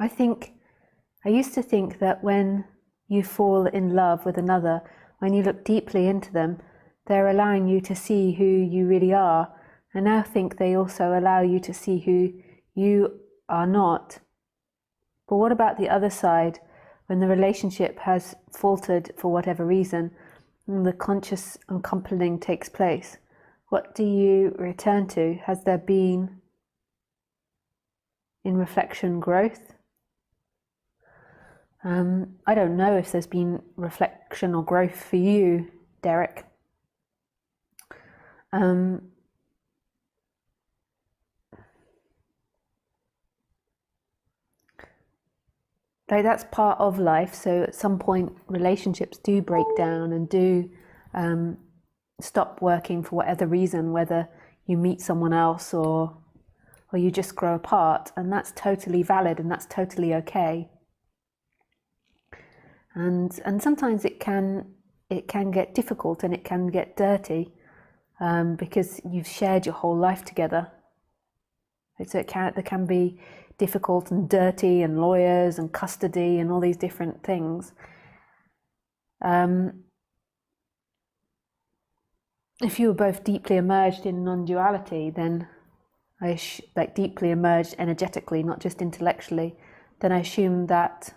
I used to think that when you fall in love with another, when you look deeply into them, they're allowing you to see who you really are. I now think they also allow you to see who you are not. But what about the other side, when the relationship has faltered for whatever reason, and the conscious uncoupling takes place? What do you return to? Has there been, in reflection, growth? I don't know if there's been reflection or growth for you, Derek. Like, that's part of life. So at some point relationships do break down and do stop working for whatever reason, whether you meet someone else or you just grow apart, and that's totally valid and that's totally okay. And sometimes it can get difficult and it can get dirty because you've shared your whole life together. So there can be difficult and dirty and lawyers and custody and all these different things. If you were both deeply immersed in non-duality, then like deeply immersed energetically, not just intellectually, then I assume that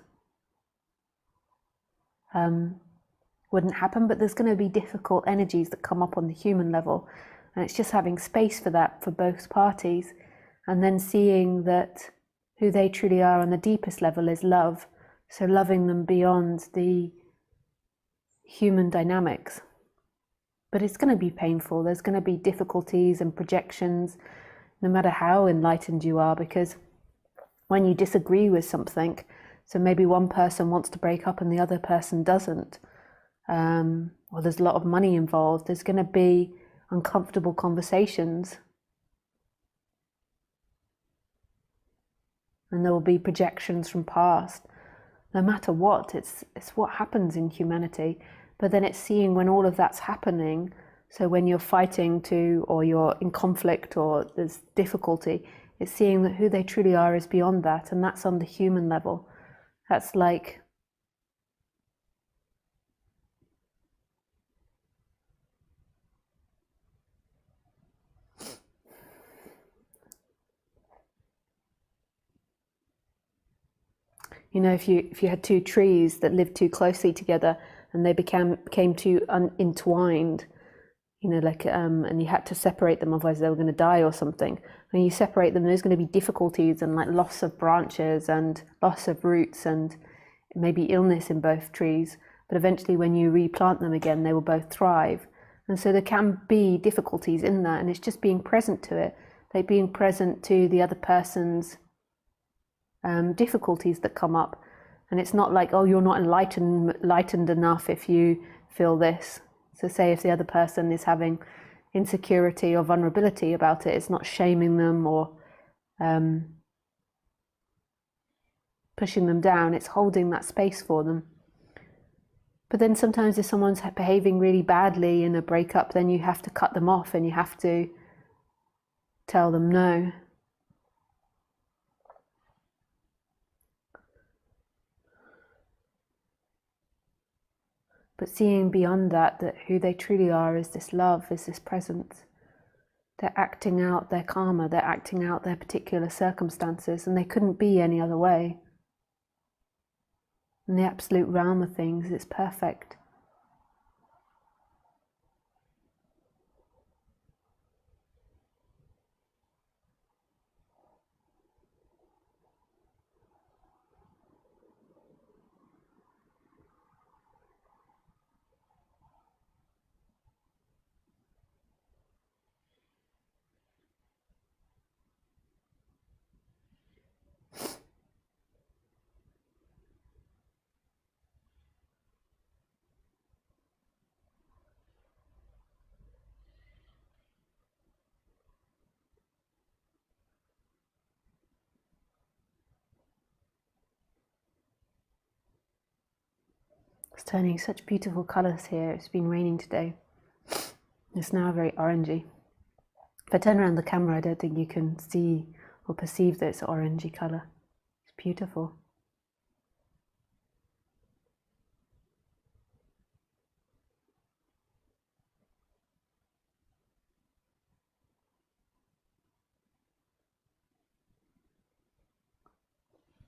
wouldn't happen. But there's going to be difficult energies that come up on the human level, and it's just having space for that for both parties, and then seeing that who they truly are on the deepest level is love. So loving them beyond the human dynamics. But it's going to be painful. There's going to be difficulties and projections, no matter how enlightened you are, because when you disagree with something, so maybe one person wants to break up and the other person doesn't, or there's a lot of money involved, there's going to be uncomfortable conversations. And there will be projections from past. No matter what, it's what happens in humanity. But then it's seeing when all of that's happening, so when you're fighting or you're in conflict or there's difficulty, it's seeing that who they truly are is beyond that, and that's on the human level. That's like if you had two trees that lived too closely together and they became too entwined, and you had to separate them, otherwise they were going to die or something. When you separate them, there's going to be difficulties and like loss of branches and loss of roots and maybe illness in both trees. But eventually when you replant them again, they will both thrive. And so there can be difficulties in that, and it's just being present to it, like being present to the other person's difficulties that come up. And it's not like, oh, you're not enlightened enough if you feel this. So say if the other person is having insecurity or vulnerability about it, it's not shaming them or pushing them down, it's holding that space for them. But then sometimes if someone's behaving really badly in a breakup, then you have to cut them off and you have to tell them no. But seeing beyond that who they truly are is this love, is this presence. They're acting out their karma, they're acting out their particular circumstances, and they couldn't be any other way. In the absolute realm of things, it's perfect. It's turning such beautiful colours here. It's been raining today. It's now very orangey. If I turn around the camera, I don't think you can see or perceive that it's an orangey colour. It's Beautiful.